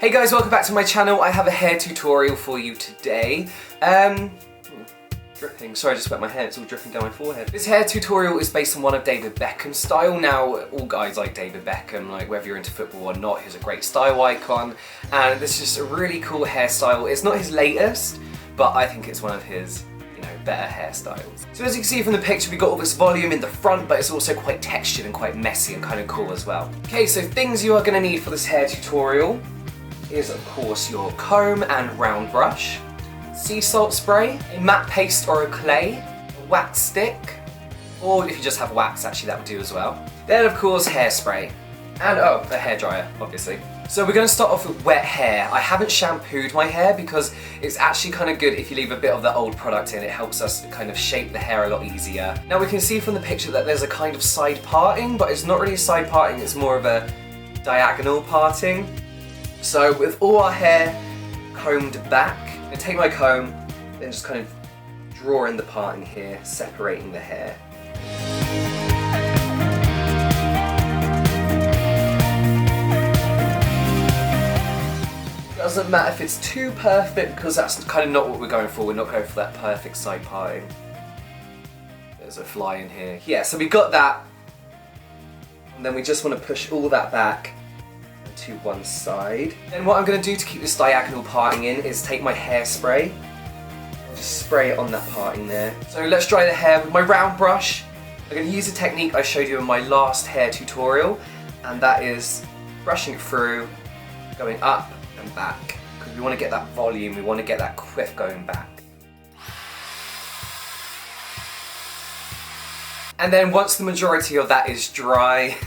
Hey guys, welcome back to my channel. I have a hair tutorial for you today. Dripping. Sorry, I just wet my hair. It's all dripping down my forehead. This hair tutorial is based on one of David Beckham's style. Now, all guys like David Beckham, like whether you're into football or not, he's a great style icon. And this is just a really cool hairstyle. It's not his latest, but I think it's one of his, better hairstyles. So as you can see from the picture, we got all this volume in the front, but it's also quite textured and quite messy and kind of cool as well. Okay, so things you are going to need for this hair tutorial is, of course, your comb and round brush, sea salt spray, a matte paste or a clay, a wax stick, or if you just have wax, actually that would do as well. Then, of course, hairspray, and a hairdryer, obviously. So we're going to start off with wet hair. I haven't shampooed my hair because it's actually kind of good if you leave a bit of the old product in. It helps us kind of shape the hair a lot easier. Now we can see from the picture that there's a kind of side parting, but it's not really a side parting, it's more of a diagonal parting. So with all our hair combed back, I'm going to take my comb and just kind of draw in the parting here, separating the hair. Doesn't matter if it's too perfect because that's kind of not what we're going for. We're not going for that perfect side parting. There's a fly in here. Yeah, so we got that. And then we just want to push all that back to one side. Then what I'm going to do to keep this diagonal parting in is take my hairspray and just spray it on that parting there. So let's dry the hair with my round brush. I'm going to use a technique I showed you in my last hair tutorial, and that is brushing it through, going up and back, because we want to get that volume, we want to get that quiff going back. And then once the majority of that is dry,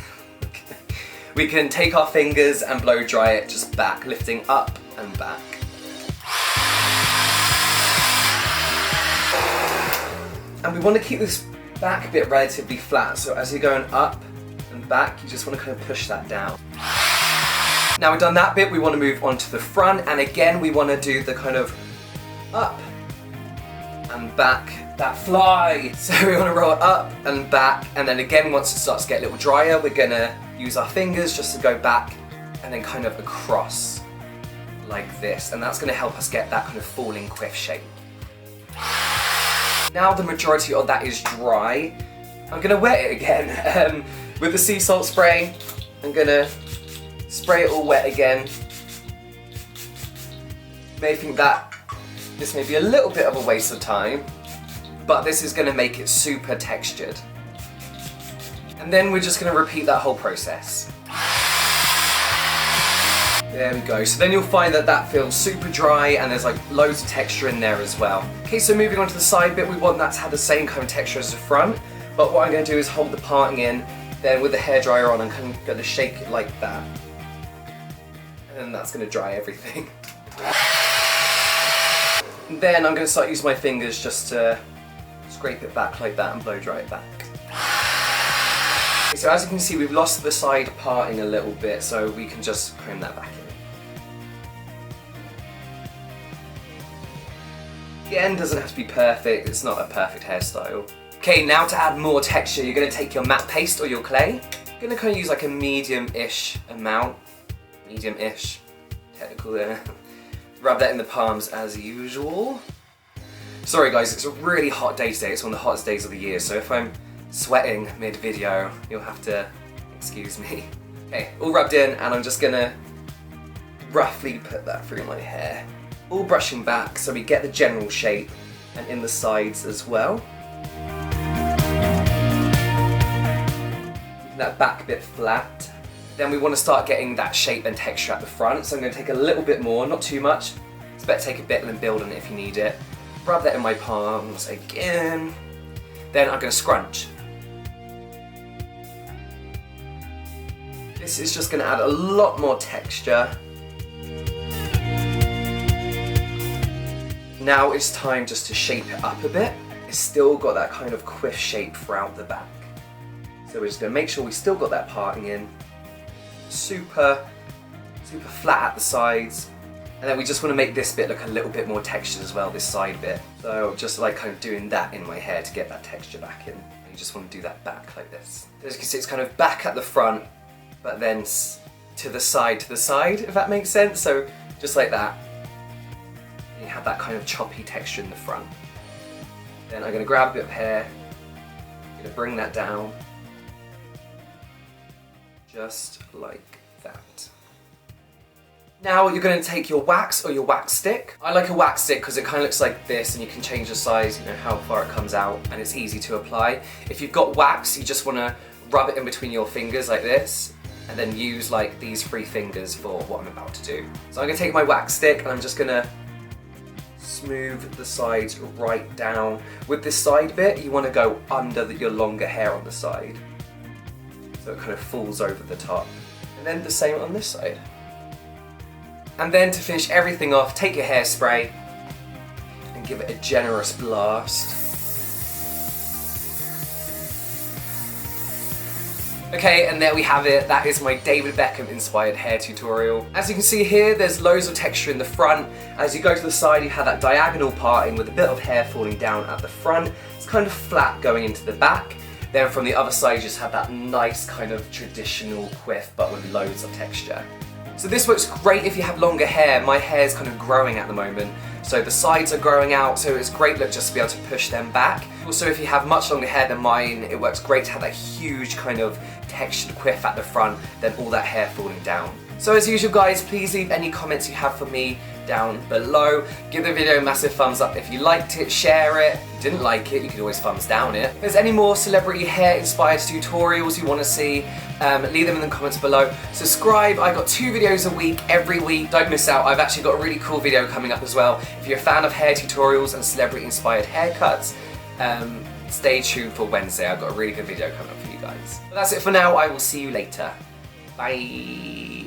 we can take our fingers and blow dry it just back, lifting up and back. And we want to keep this back bit relatively flat, so as you're going up and back, you just want to kind of push that down. Now we've done that bit, we want to move on to the front, and again we want to do the kind of up and back, that fly. So we want to roll it up and back, and then again once it starts to get a little drier, we're going to use our fingers just to go back and then kind of across like this, and that's going to help us get that kind of falling quiff shape. Now the majority of that is dry, I'm going to wet it again with the sea salt spray. I'm going to spray it all wet again. You may think that this may be a little bit of a waste of time, but this is going to make it super textured. And then we're just going to repeat that whole process. There we go. So then you'll find that that feels super dry and there's like loads of texture in there as well. Okay, so moving on to the side bit, we want that to have the same kind of texture as the front, but what I'm going to do is hold the parting in, then with the hairdryer on I'm kind of going to shake it like that. And that's going to dry everything. And then I'm going to start using my fingers just to scrape it back like that and blow dry it back. Okay, so as you can see, we've lost the side parting a little bit, so we can just comb that back in. The end doesn't have to be perfect, it's not a perfect hairstyle. Okay, now to add more texture, you're going to take your matte paste or your clay. You're going to kind of use like a medium-ish amount. Medium-ish, technical there. Rub that in the palms as usual. Sorry guys, it's a really hot day today. It's one of the hottest days of the year, so if I'm sweating mid-video, you'll have to excuse me. Okay, all rubbed in, and I'm just gonna roughly put that through my hair. All brushing back so we get the general shape, and in the sides as well. Keeping that back bit flat. Then we want to start getting that shape and texture at the front, so I'm going to take a little bit more, not too much. It's better to take a bit and then build on it if you need it. Rub that in my palms again. Then I'm going to scrunch. This is just going to add a lot more texture. Now it's time just to shape it up a bit. It's still got that kind of quiff shape throughout the back. So we're just going to make sure we still got that parting in. Super flat at the sides, and then we just want to make this bit look a little bit more textured as well, this side bit. So just like kind of doing that in my hair to get that texture back in. And you just want to do that back like this. As you can see, it's kind of back at the front, but then to the side, if that makes sense. So just like that. And you have that kind of choppy texture in the front. Then I'm going to grab a bit of hair, I'm going to bring that down, just like that. Now you're going to take your wax or your wax stick. I like a wax stick because it kind of looks like this and you can change the size, you know, how far it comes out, and it's easy to apply. If you've got wax, you just want to rub it in between your fingers like this, and then use like these 3 fingers for what I'm about to do. So I'm going to take my wax stick and I'm just going to smooth the sides right down. With this side bit, you want to go under your longer hair on the side, so it kind of falls over the top. And then the same on this side. And then to finish everything off, take your hairspray and give it a generous blast. Okay, and there we have it. That is my David Beckham inspired hair tutorial. As you can see here, there's loads of texture in the front. As you go to the side, you have that diagonal parting with a bit of hair falling down at the front. It's kind of flat going into the back. Then from the other side, you just have that nice kind of traditional quiff, but with loads of texture. So this works great if you have longer hair. My hair is kind of growing at the moment, so the sides are growing out, so it's great look just to be able to push them back. Also, if you have much longer hair than mine, it works great to have that huge kind of textured quiff at the front, then all that hair falling down. So as usual guys, please leave any comments you have for me down below. Give the video a massive thumbs up if you liked it, share it. If you didn't like it, you can always thumbs down it. If there's any more celebrity hair inspired tutorials you want to see, leave them in the comments below. Subscribe, I got 2 videos a week, every week. Don't miss out, I've actually got a really cool video coming up as well. If you're a fan of hair tutorials and celebrity inspired haircuts, stay tuned for Wednesday. I've got a really good video coming up for you guys. But that's it for now, I will see you later. Bye.